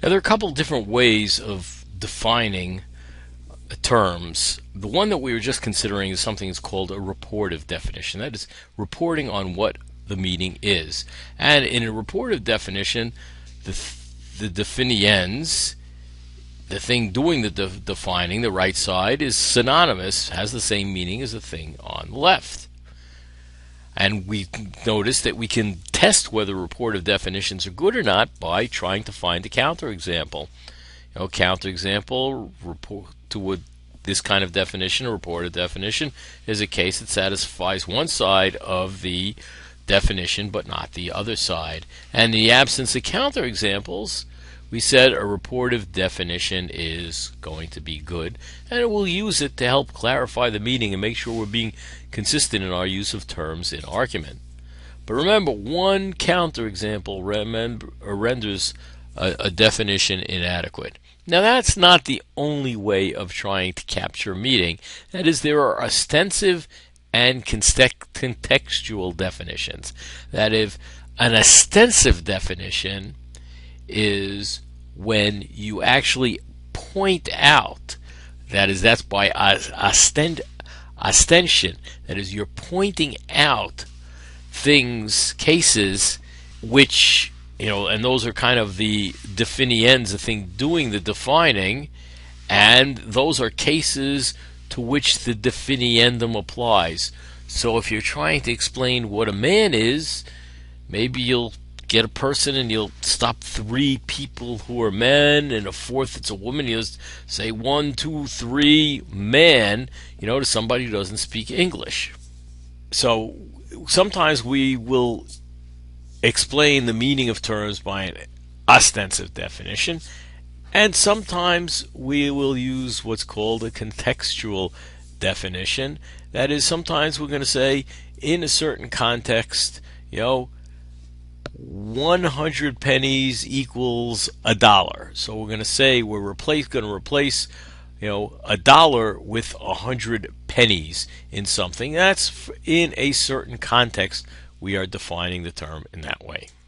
Now, there are a couple different ways of defining terms. The one that we were just considering is something that's called a reportive definition. That is reporting on what the meaning is. And in a reportive definition, the definiens, the thing doing the defining, the right side, is synonymous, has the same meaning as the thing on the left. And we notice that we can test whether reportive definitions are good or not by trying to find a counterexample. Counterexample report to this kind of definition, a reported definition, is a case that satisfies one side of the definition but not the other side. And in the absence of counterexamples, we said a reportive definition is going to be good, and we'll use it to help clarify the meaning and make sure we're being consistent in our use of terms in argument. But remember, one counterexample renders a definition inadequate. Now, that's not the only way of trying to capture meaning. That is, there are ostensive and contextual definitions. That is, an ostensive definition is when you actually point out, that's by ostension, that is, you're pointing out things, cases, which, and those are kind of the definiens, the thing doing the defining, and those are cases to which the definiendum applies. So if you're trying to explain what a man is, maybe you'll get a person and you'll stop three people who are men and a fourth that's a woman. You'll say 1, 2, 3 man, to somebody who doesn't speak English. So sometimes we will explain the meaning of terms by an ostensive definition, and sometimes we will use what's called a contextual definition. That is, sometimes we're going to say, in a certain context, 100 pennies equals $1. So we're going to say we're going to replace $1 with 100 pennies in something. That's in a certain context. We are defining the term in that way.